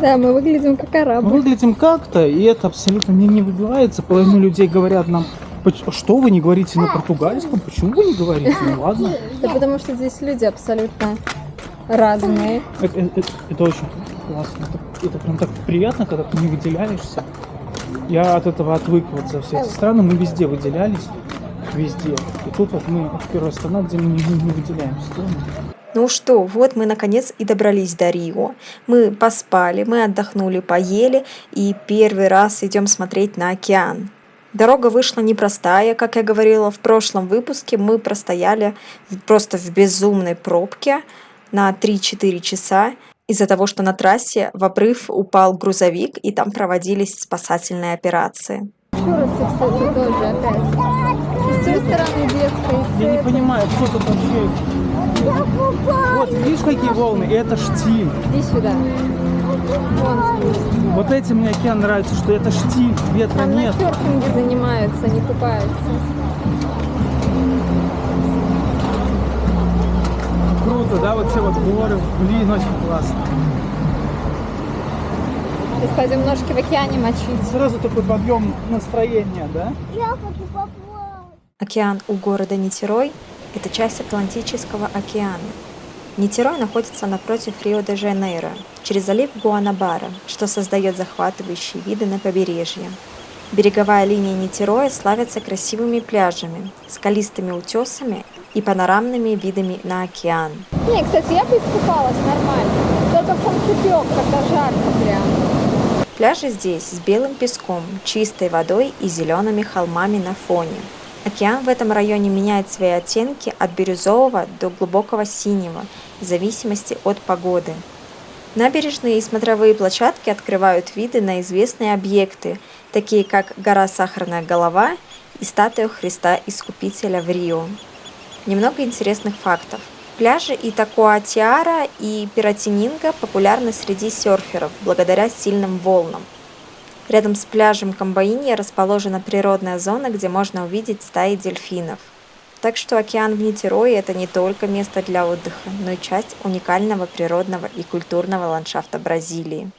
Да, мы выглядим как арабы. Мы выглядим как-то, и это абсолютно не выбивается. Половина людей говорят нам: что вы не говорите на португальском? Почему вы не говорите? Ну ладно. Да потому что здесь люди абсолютно разные. Это очень классно. Это прям так приятно, когда ты не выделяешься. Я от этого отвык вот за все эти страны. Мы везде выделялись. Везде. И тут вот мы первая страна, где мы не выделяемся. Ну что, вот мы наконец и добрались до Рио. Мы поспали, мы отдохнули, поели и первый раз идем смотреть на океан. Дорога вышла непростая, как я говорила в прошлом выпуске, мы простояли просто в безумной пробке на 3-4 часа из-за того, что на трассе в обрыв упал грузовик и там проводились спасательные операции. Чурасы, кстати, тоже опять. И с той стороны детской. Я не понимаю, кто тут вообще... Вот, видишь, какие волны? И это штиль. Иди сюда. Вон спуск. Вот этим мне океан нравится, что это штиль, ветра Там нет. на серфинге занимаются, не купаются. Круто, да, вот все вот горы, блин, очень классно. Сейчас пойдем ножки в океане мочить. Сразу такой подъем настроения, да? Океан у города Нитерой – это часть Атлантического океана. Нитерой находится напротив Рио-де-Жанейро, через залив Гуанабара, что создает захватывающие виды на побережье. Береговая линия Нитероя славится красивыми пляжами, скалистыми утесами и панорамными видами на океан. Не, кстати, я бы искупалась нормально. Только в солнцепек, когда жарко прям. Пляжи здесь с белым песком, чистой водой и зелеными холмами на фоне. Океан в этом районе меняет свои оттенки от бирюзового до глубокого синего, в зависимости от погоды. Набережные и смотровые площадки открывают виды на известные объекты, такие как гора Сахарная голова и статуя Христа Искупителя в Рио. Немного интересных фактов. Пляжи Итакуатиара и Пиротининга популярны среди серферов благодаря сильным волнам. Рядом с пляжем Камбоинья расположена природная зона, где можно увидеть стаи дельфинов. Так что океан в Нитерое – это не только место для отдыха, но и часть уникального природного и культурного ландшафта Бразилии.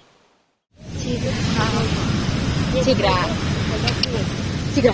Тигра. Тигра.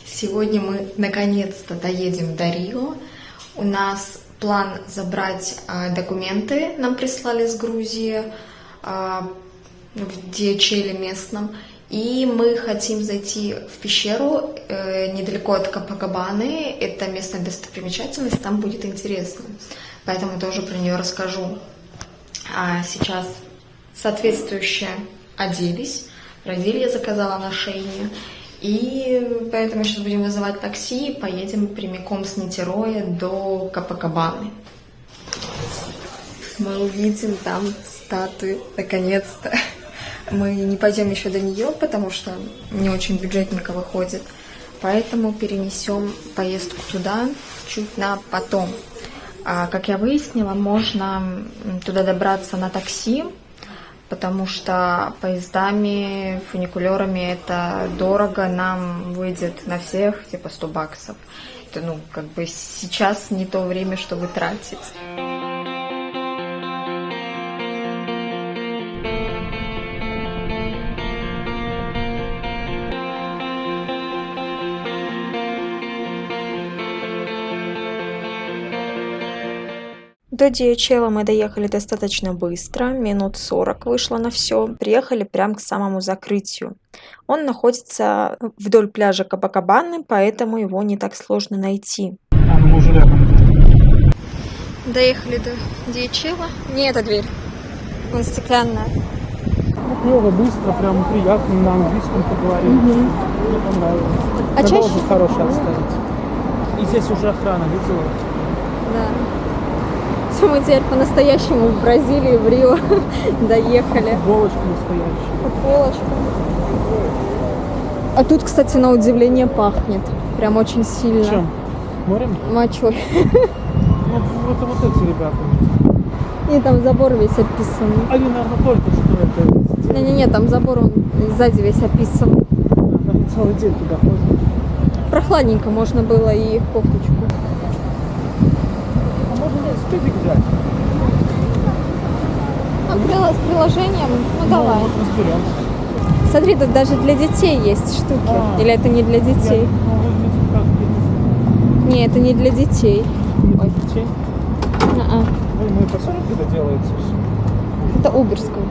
Сегодня мы наконец-то доедем до Рио. У нас план забрать документы, нам прислали с Грузии в DHL местном. И мы хотим зайти в пещеру недалеко от Копакабаны. Это местная достопримечательность, там будет интересно. Поэтому тоже про нее расскажу. А сейчас соответствующе оделись. Бразилию я заказала на шейне. И поэтому сейчас будем вызывать такси и поедем прямиком с Нитероя до Копакабаны. Мы увидим там статую, наконец-то. Мы не пойдем еще до нее, потому что не очень бюджетненько выходит. Поэтому перенесем поездку туда чуть на потом. Как я выяснила, можно туда добраться на такси, потому что поездами, фуникулерами это дорого, нам выйдет на всех типа 100 баксов. Это, как бы сейчас не то время, чтобы тратить. До DHL мы доехали достаточно быстро, минут 40 вышло на все. Приехали прямо к самому закрытию. Он находится вдоль пляжа Копакабаны, поэтому его не так сложно найти. Мы уже рядом. Доехали до DHL. Не эта дверь. Вон стеклянная. Клево, быстро, прям приятно на английском поговорить. Мне понравилось. А чаще... очень хороший отставить. И здесь уже охрана, видела? Да. что мы теперь по-настоящему в Бразилии, в Рио доехали. Футболочка настоящая. Футболочка. А тут, кстати, на удивление пахнет. Прям очень сильно. Чем? Морем? Мочой. Ну, вот эти ребята. И там забор весь описан. Они, наверное, только что это сделали. Не-не-не, там забор, он сзади весь описан. Они целый день туда ходят. Прохладненько, можно было и кофточку. А можно спидик взять? А с приложением? Ну давай. Вот разберемся. Смотри, тут даже для детей есть штуки. А. Или это не для детей? Выглядит как Не, это не для детей. Ой. детей. А-а. Мы посмотрим, как это делается все. Это уберская.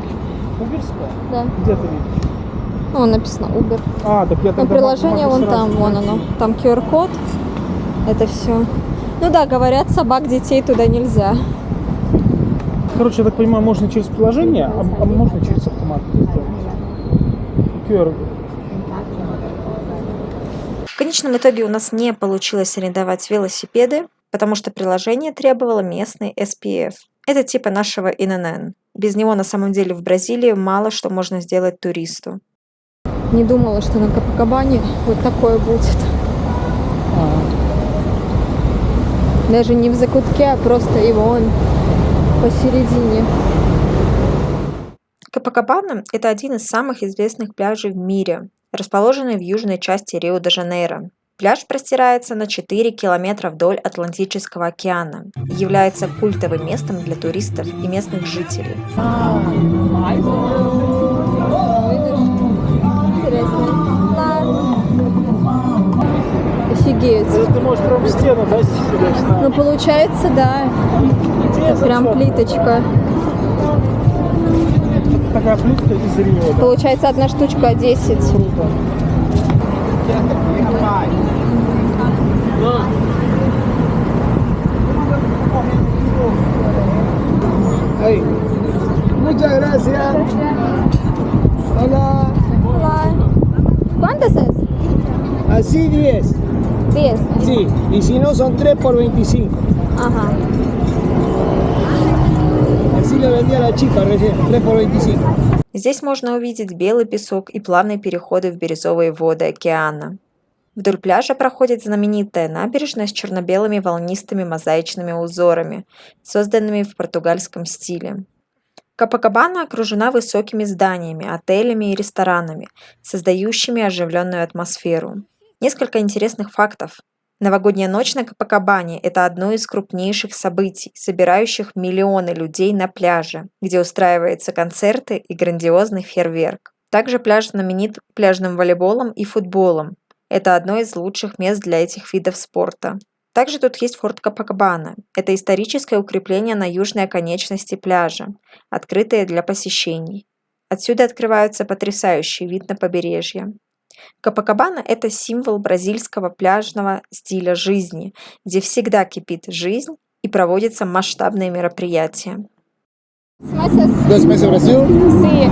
Уберская? Да. Где ты видишь? Ну, написано Uber. А, так я Ну, тогда приложение могу вон сразу там, вон найти. оно. Там QR-код. Это все. Ну да, говорят, собак, детей туда нельзя. Короче, я так понимаю, можно через приложение, а можно через автомат это сделать. QR. В конечном итоге у нас не получилось арендовать велосипеды, потому что приложение требовало местный SPF. Это типа нашего ИНН. Без него на самом деле в Бразилии мало что можно сделать туристу. Не думала, что на Копакабане вот такое будет. Даже не в закутке, а просто и вон посередине. Копакабана – это один из самых известных пляжей в мире, расположенный в южной части Рио-де-Жанейро. Пляж простирается на 4 километра вдоль Атлантического океана и является культовым местом для туристов и местных жителей. Офигеть. Ты можешь прям в стену, да, себе вставить? Ну, получается, да. Интересно, Прям что? плиточка. Такая плитка из Рио, да? Получается, одна штучка 10. Круто. Ahí. Muchas gracias. Hola. ¿Cuántas es? Así 10. 10. Sí. Y si no son 3 por 25. Ага. Así le vendí a la chica recién. 3 por 25. Здесь можно увидеть белый песок и плавные переходы в бирюзовые воды океана. Вдоль пляжа проходит знаменитая набережная с черно-белыми волнистыми мозаичными узорами, созданными в португальском стиле. Копакабана окружена высокими зданиями, отелями и ресторанами, создающими оживленную атмосферу. Несколько интересных фактов. Новогодняя ночь на Копакабане – это одно из крупнейших событий, собирающих миллионы людей на пляже, где устраиваются концерты и грандиозный фейерверк. Также пляж знаменит пляжным волейболом и футболом. Это одно из лучших мест для этих видов спорта. Также тут есть форт Копакабана. Это историческое укрепление на южной оконечности пляжа, открытое для посещений. Отсюда открывается потрясающий вид на побережье. Копакабана – это символ бразильского пляжного стиля жизни, где всегда кипит жизнь и проводятся масштабные мероприятия. ¿Dos meses Brasil? Sí.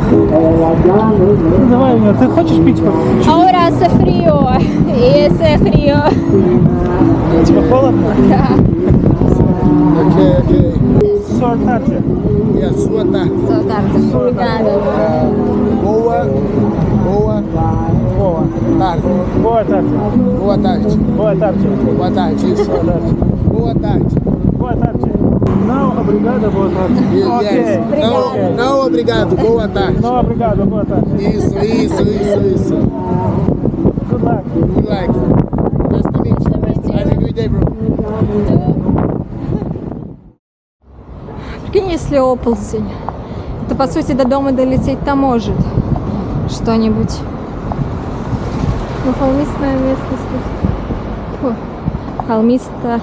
Ну, давай, Аня, ты хочешь пить хоть? Ahora hace frío. Y ese frío. Тебе холодно? Да. Ok. Sua tarde. E a sua tarde. Boa tarde. Obrigada. Boa tarde. Boa tarde. Boa tarde. Boa tarde. Boa tarde. Isso. Boa tarde. Boa tarde. Boa tarde. Não, obrigado, boa tarde. Yes. Ok. Não, obrigado. Boa tarde. Não, obrigado, boa tarde. Isso. Good luck. Good luck. Nice to meet you. Have a good day, bro. Прикинь, если оползень, то по сути до дома долететь-то может что-нибудь. Ну, холмистая местность. Фу. Холмистная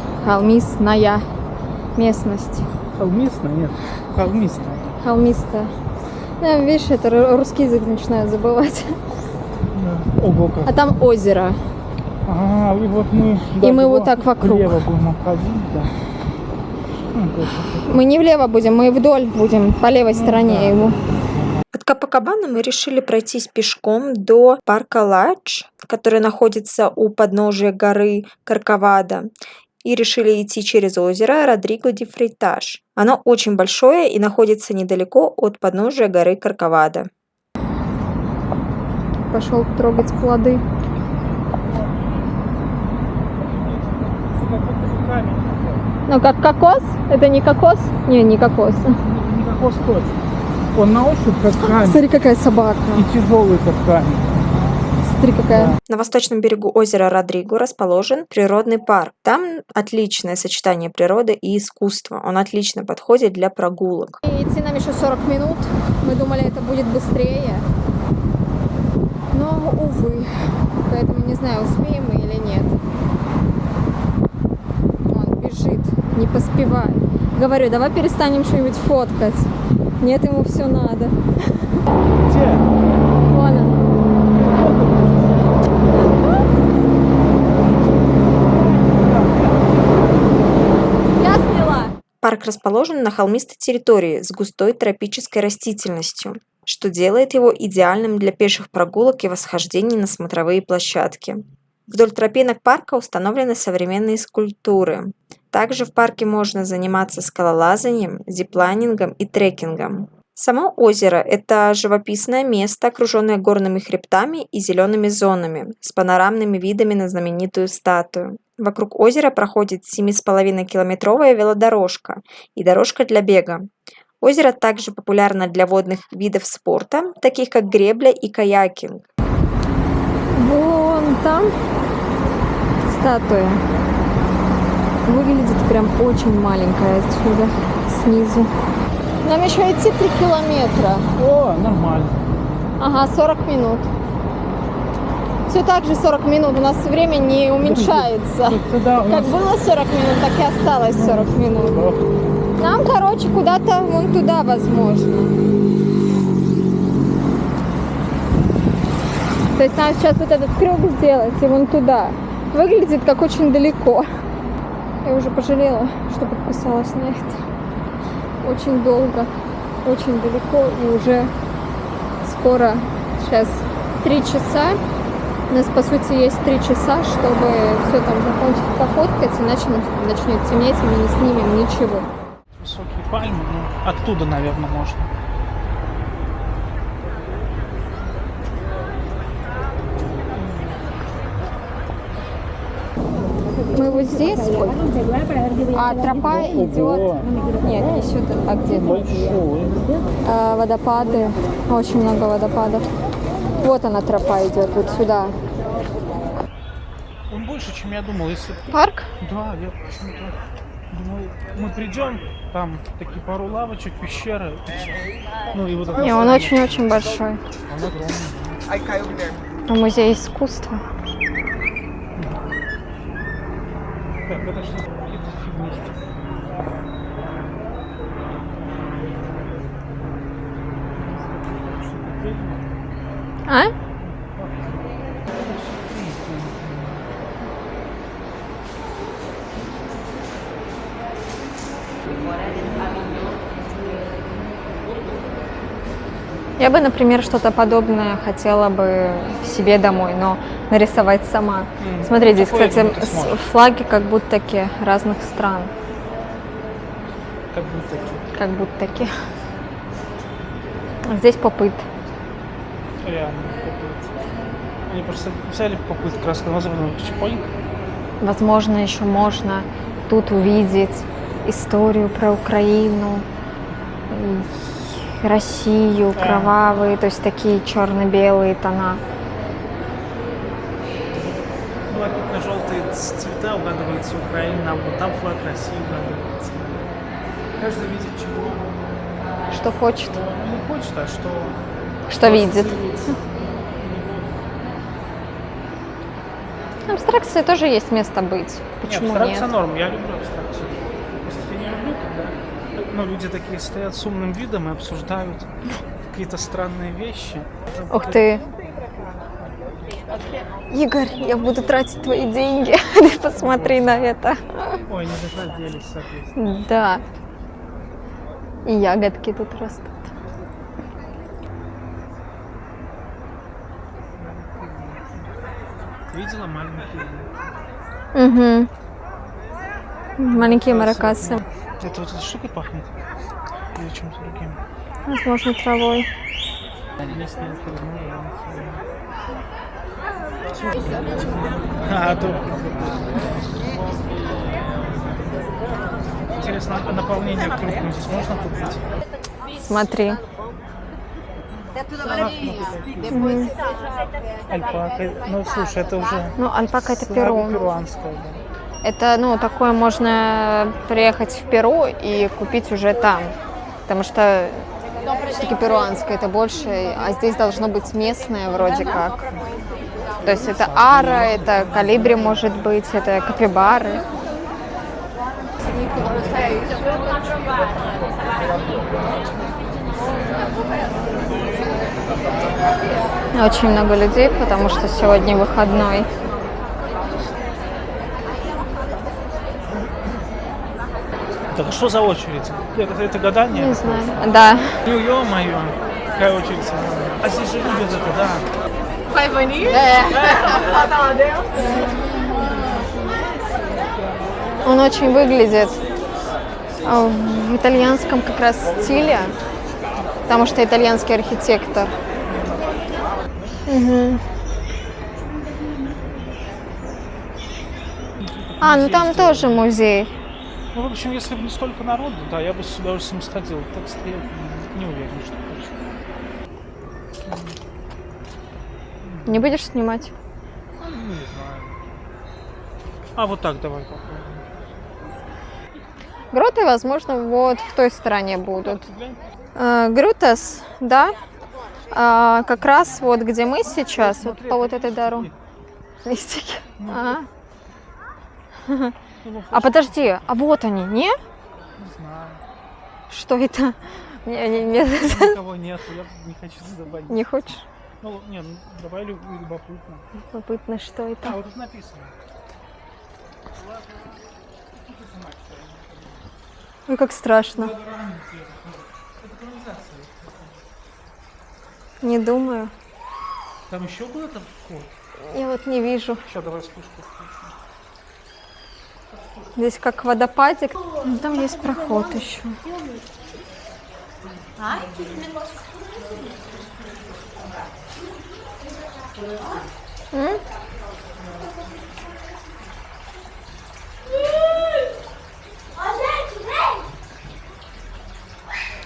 местность. Холмистная? Нет. Холмистная. Холмистая. Ну, видишь, это русский язык начинаю забывать. Ого, как. А там озеро. А, и вот мы... И мы вот так вокруг. Влево будем обходить, да. Ну, точно. Мы не влево будем, мы вдоль будем, по левой стороне его. От Копакабаны мы решили пройтись пешком до парка Ладж, который находится у подножия горы Корковада. и решили идти через озеро Родриго де Фрейтаж. Оно очень большое и находится недалеко от подножия горы Корковадо. Пошел трогать плоды. Ну, как кокос? Это не кокос? Не кокос. Не кокос точно. Он на ощупь как камень. Смотри, какая собака. И тяжелый как камень. Смотри, какая. На восточном берегу озера Родриго расположен природный парк. Там отличное сочетание природы и искусства. Он отлично подходит для прогулок. И идти нам еще 40 минут. Мы думали, это будет быстрее. Но, увы. Поэтому не знаю, успеем мы или нет. Он бежит, не поспевает. Говорю, давай перестанем что-нибудь фоткать. Нет, ему все надо. Где? Вон он. Я сняла. Парк расположен на холмистой территории с густой тропической растительностью, что делает его идеальным для пеших прогулок и восхождений на смотровые площадки. Вдоль тропинок парка установлены современные скульптуры. Также в парке можно заниматься скалолазанием, зиплайнингом и трекингом. Само озеро – это живописное место, окруженное горными хребтами и зелеными зонами, с панорамными видами на знаменитую статую. Вокруг озера проходит 7,5-километровая велодорожка и дорожка для бега. Озеро также популярно для водных видов спорта, таких как гребля и каякинг. Вон там статуя. Выглядит прям очень маленькая отсюда, снизу. Нам еще идти 3 километра. О, нормально. Ага, 40 минут. Все так же 40 минут. У нас время не уменьшается. Тогда у Как нас... было 40 минут, так и осталось 40 минут. Нам, короче, куда-то вон туда, возможно. То есть нам сейчас вот этот крюк сделать и вон туда. Выглядит как очень далеко. Я уже пожалела, что подписалась на это. Очень долго, очень далеко и уже скоро, сейчас 3 часа. У нас, по сути, есть 3 часа, чтобы все там закончить, пофоткать, иначе начнет темнеть, и мы не снимем ничего. Высокие пальмы, ну, оттуда, наверное, можно. Мы вот здесь, а тропа идет... Нет, не сюда, а где? Большой. Водопады, очень много водопадов. Вот она тропа идет, вот сюда. Он больше, чем я думал. Если... Парк? Да, я почему-то думал, мы придем, там такие пару лавочек, пещеры. Ну и вот это. Не, он очень-очень большой. Он огромный. Музей искусства. Так, это что? Какие-то фигни. А? Я бы, например, что-то подобное хотела бы себе домой, но нарисовать сама. Смотри, здесь, кстати, флаги как будто разных стран. Как будто. Как будто. Здесь попыт. Реально попыт. Они просто взяли попыт краска, возможно, чепонька. Возможно, еще можно тут увидеть историю про Украину, Россию, кровавые, то есть такие черно-белые тона. Блакитно-желтые цвета угадывается Украина, а вот там флаг России угадывается. Каждый видит чего. Что хочет. Не хочет, а Что видит. Абстракции тоже есть место быть. Почему нет? Абстракция норм, я люблю абстракцию. Просто я не люблю, когда люди такие стоят с умным видом и обсуждают какие-то странные вещи. Ух ты. Игорь, я буду тратить твои деньги. Ты посмотри на это. Ой, не дождались, соответственно. Да. И ягодки тут растут. Видела маленькие? Угу. Маленькие маракасы. Это вот эта штука пахнет? Или чем-то другим? Возможно, травой. А, то... Интересно, а наполнение крупным здесь можно купить? Смотри. Альпака. Ну, слушай, это уже... Ну, альпака это слабо Перу. перуанская, да. Это, ну, такое можно приехать в Перу и купить уже там. Потому что все-таки перуанское это больше, а здесь должно быть местное вроде как. То есть это ара, это калибри может быть, это капибары. Очень много людей, потому что сегодня выходной. Так, а что за очередь? Это гадание? Не знаю. Да. Ну, ё-моё, какая очередь. А здесь же любят это, да. Он очень выглядит в итальянском как раз стиле, потому что итальянский архитектор. Мгм. А, ну там тоже музей. Ну, в общем, если бы не столько народу, да, я бы с удовольствием сходил. Так стоять не уверен, что хочу. Не будешь снимать? Ну, не знаю. А вот так давай попробуем. Гроты, возможно, вот в той стороне будут. Глянь. Грутас, да, как раз вот где мы сейчас, вот по вот этой дороге. Листики. Ага. А подожди, а вот они, не? Не знаю. Что это? Не Никого нету, я не хочу задавать. Не хочешь? Ну, не, ну, давай любопытно. Любопытно, что А, это. вот тут написано. Ой, как страшно. Это канализация. Не думаю. Там еще куда-то вход? Я вот не вижу. Сейчас давай вспышку включим. Здесь как водопадик. Ну, там есть проход еще. М?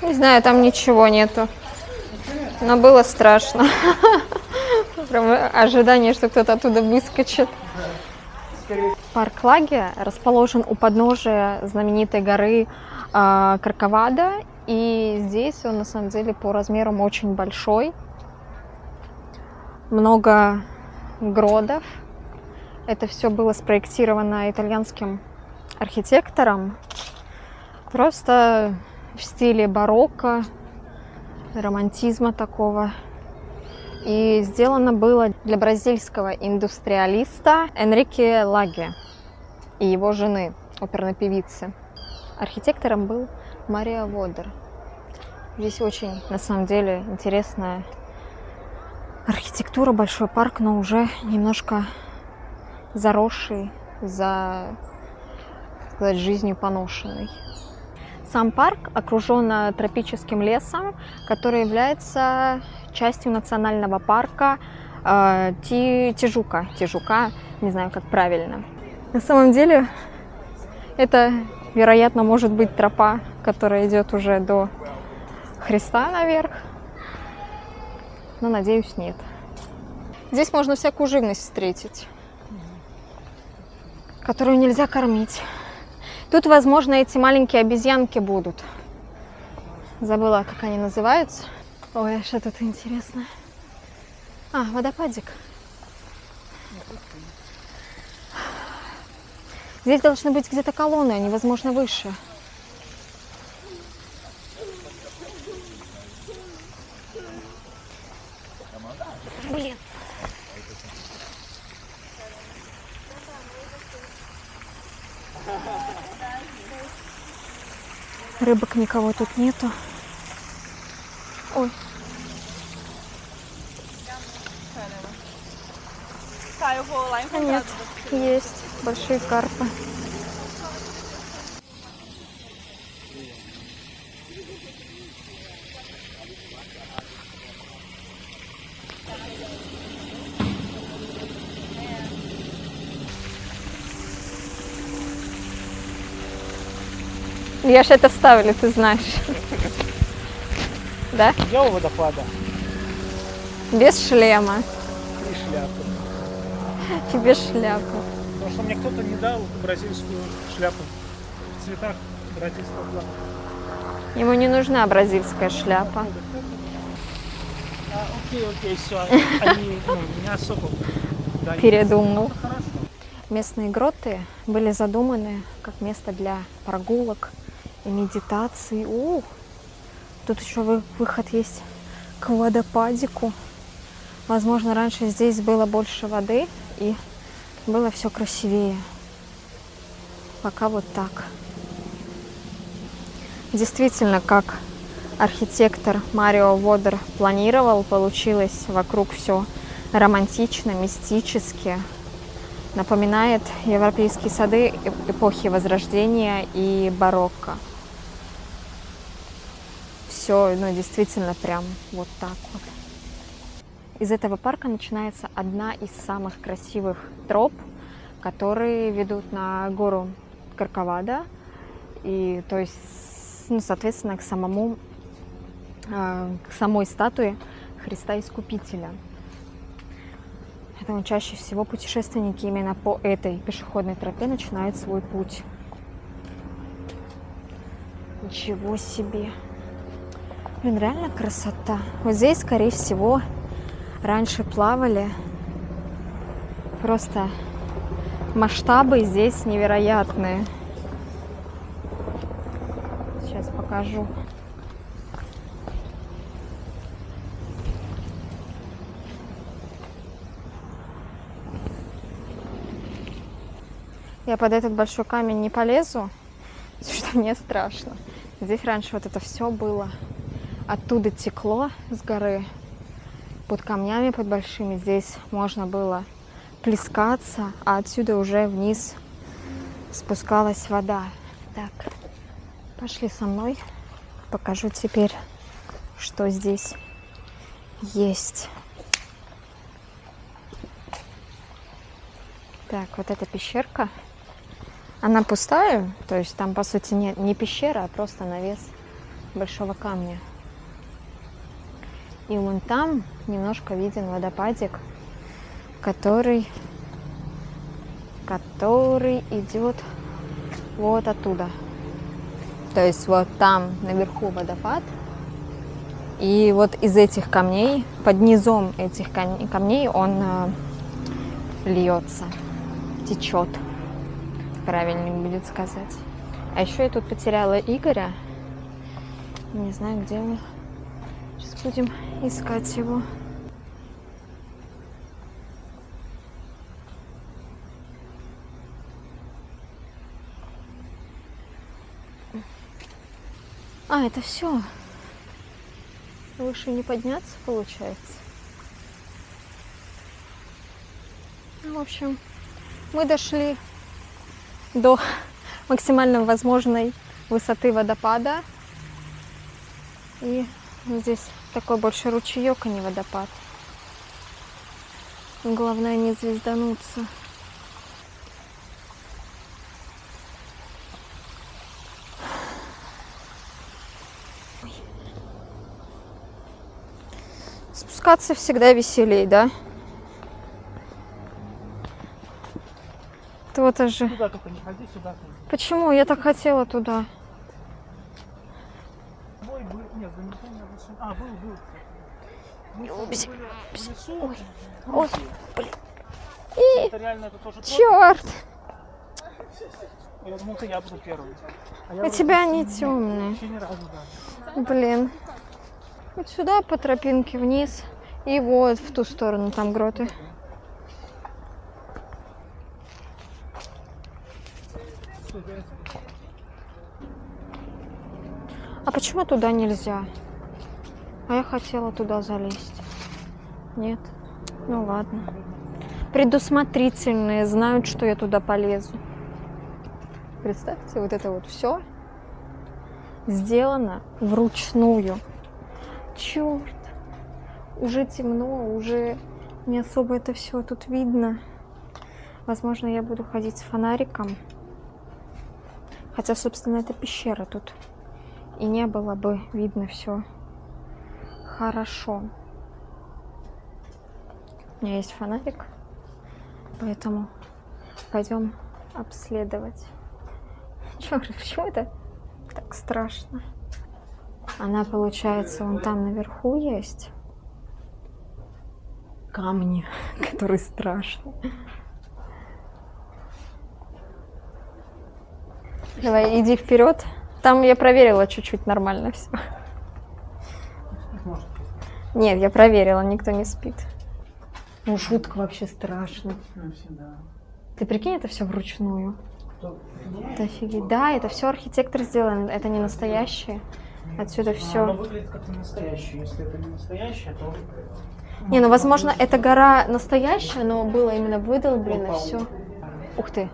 Не знаю, там ничего нету. Но было страшно. Прям ожидание, что кто-то оттуда выскочит. Парк Лагия расположен у подножия знаменитой горы Корковадо. И здесь он на самом деле по размерам очень большой. Много гродов. Это все было спроектировано итальянским архитектором. Просто в стиле барокко, романтизма такого. И сделано было для бразильского индустриалиста Энрике Лаге и его жены, оперной певицы. Архитектором был Мария Водер. Здесь очень, на самом деле, интересная архитектура, большой парк, но уже немножко заросший, так сказать, жизнью поношенный. Сам парк окружен тропическим лесом, который является частью национального парка Тижука, не знаю, как правильно. На самом деле, это, вероятно, может быть тропа, которая идет уже до Христа наверх, но, надеюсь, нет. Здесь можно всякую живность встретить, которую нельзя кормить. Тут, возможно, эти маленькие обезьянки будут. Забыла, как они называются. Ой, а что тут интересно? А, водопадик. Здесь должны быть где-то колонны, они, возможно, выше. Блин. Рыбок никого тут нету. Ой. А нет, есть большие карпы. Я ж это ставлю, ты знаешь. Да? Я у водопада. Без шлема. И шляпы. И без шляпы. Потому что мне кто-то не дал бразильскую шляпу. В цветах бразильского флага. Ему не нужна бразильская шляпа. Окей, все. Они не особо дали. Передумал. Хорошо. Местные гроты были задуманы как место для прогулок и медитации. Тут еще выход есть к водопадику. Возможно, раньше здесь было больше воды и было все красивее. Пока вот так. Действительно, как архитектор Марио Водер планировал, получилось вокруг все романтично, мистически. Напоминает европейские сады эпохи Возрождения и барокко. Все, действительно прям вот так вот. Из этого парка начинается одна из самых красивых троп, которые ведут на гору Корковадо, и то есть, соответственно, к самой статуе Христа Искупителя. Поэтому чаще всего путешественники именно по этой пешеходной тропе начинают свой путь. Ничего себе! Блин, реально красота. Вот здесь, скорее всего, раньше плавали. Просто масштабы здесь невероятные. Сейчас покажу. Я под этот большой камень не полезу, потому что мне страшно. Здесь раньше вот это все было. Оттуда текло с горы. Под камнями, под большими, здесь можно было плескаться, а отсюда уже вниз спускалась вода. Так, пошли со мной. Покажу теперь, что здесь есть. Так, вот эта пещерка. Она пустая, то есть там, по сути, не пещера, а просто навес большого камня. И вон там немножко виден водопадик, который идет вот оттуда. То есть вот там наверху водопад. И вот из этих камней, под низом этих камней он льется, течет. Правильнее будет сказать. А еще я тут потеряла Игоря. Не знаю, где он. Сейчас будем искать его. А, это все. Выше не подняться, получается. Ну, в общем, мы дошли до максимально возможной высоты водопада. И здесь такой больше ручеек, а не водопад. Главное не звездануться. Спускаться всегда веселей, да? То-то же. Туда только не ходи, сюда ходи. Почему? Я так хотела туда. Ой, был, нет, замечание выше. А, был. Мы были в лесу. Ой, блин. Это реально, это тоже Черт! Я думал, я буду первым. У тебя они темные. Вообще ни разу, да. Блин. Вот сюда по тропинке вниз. И вот в ту сторону там гроты. А почему туда нельзя? А я хотела туда залезть. Нет? Ну ладно. Предусмотрительные знают, что я туда полезу. Представьте, вот это вот все сделано вручную. Черт! Уже темно, уже не особо это все тут видно. Возможно, я буду ходить с фонариком. Хотя, собственно, это пещера тут. И не было бы видно все хорошо. У меня есть фонарик, поэтому пойдем обследовать. Черт, почему это так страшно? Она, получается, вон там наверху есть камни, которые страшны. Давай, иди вперед. Там я проверила чуть-чуть, нормально все. Нет, я проверила, никто не спит. Ну, жутко вообще страшно. Ты прикинь, это все вручную. Это офигеть. Да, это все архитектор сделан, это не настоящее. Отсюда все. Оно выглядит как настоящее. Если это не настоящее, то... Не, ну возможно, эта гора настоящая, но было именно выдолблено все. Ух ты.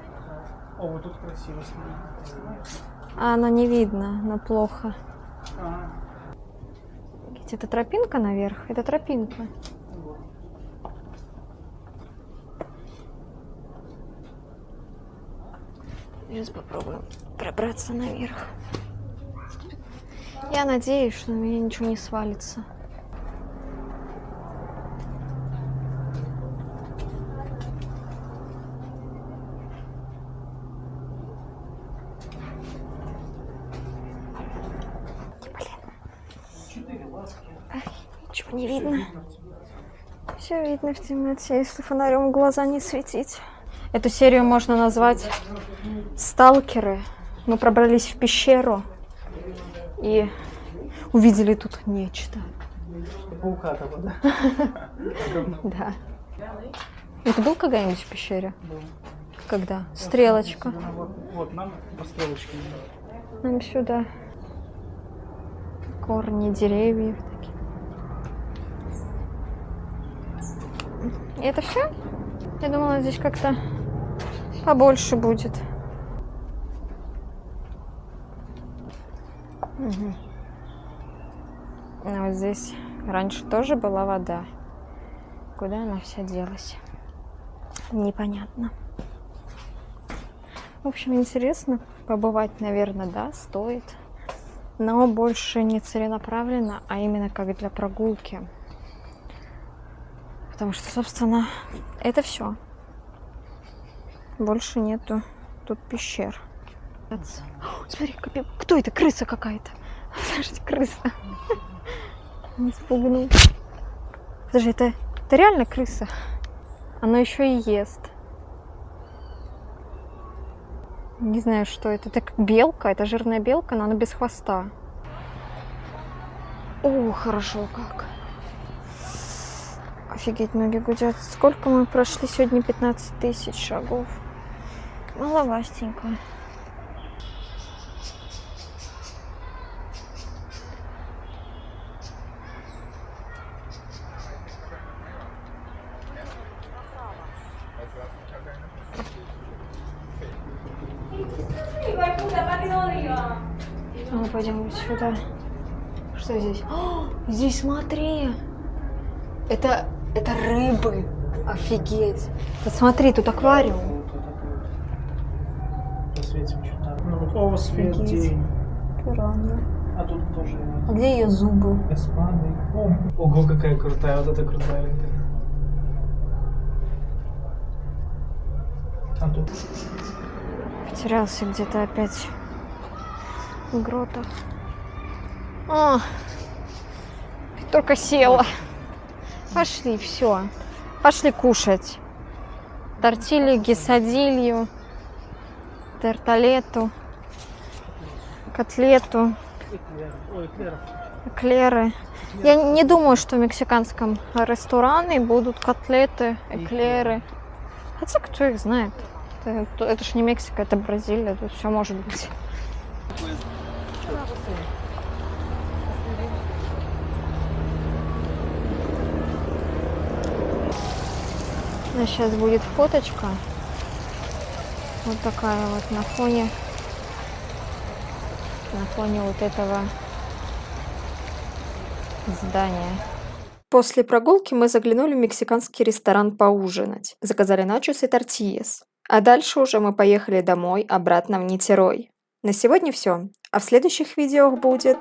О, вот тут красиво снимается. А оно не видно, но плохо. Это тропинка наверх? Это тропинка. Сейчас попробуем пробраться наверх. Я надеюсь, что на меня ничего не свалится. Ничего не видно. Все видно в темноте, если фонарем в глаза не светить. Эту серию можно назвать «Сталкеры». Мы пробрались в пещеру и увидели тут нечто. Паука того, да? Да. Это был когда-нибудь в пещере? Был. Когда? Стрелочка. Вот нам по стрелочке. Нам сюда. Корни деревьев такие. И это все? Я думала, здесь как-то побольше будет. Угу. А вот здесь раньше тоже была вода. Куда она вся делась? Непонятно. В общем, интересно побывать, наверное, да, стоит. Но больше не целенаправленно, а именно как для прогулки. Потому что, собственно, это все. Больше нету тут пещер. О, смотри, кто это? Крыса какая-то. Подожди, крыса. Не спугнул. Подожди, это реально крыса? Оно еще и ест. Не знаю, что это. Это как белка, это жирная белка, но она без хвоста. О, хорошо как. Офигеть, ноги гудят. Сколько мы прошли сегодня? 15 тысяч шагов. Маловастенько. Мы пойдем вот сюда. Что здесь? О, здесь смотри. Это рыбы. Офигеть. Вот смотри, тут аквариум. Посветим что-то. Ну вот, о, свет, день. Пиранья. А тут тоже... А где ее зубы? Эспады. Ого, какая крутая. Вот это крутая рыба. А тут... Потерялся где-то опять в гротах. А, только села. Пошли, все. Пошли кушать. Тортилью, гесадилью, тарталету, котлету, эклеры. Я не думаю, что в мексиканском ресторане будут котлеты, эклеры. Хотя кто их знает. Это ж не Мексика, это Бразилия, тут все может быть. А сейчас будет фоточка. Вот такая вот на фоне вот этого здания. После прогулки мы заглянули в мексиканский ресторан поужинать. Заказали начос и тортильяс. А дальше уже мы поехали домой, обратно в Нитерой. На сегодня все, а в следующих видео будет...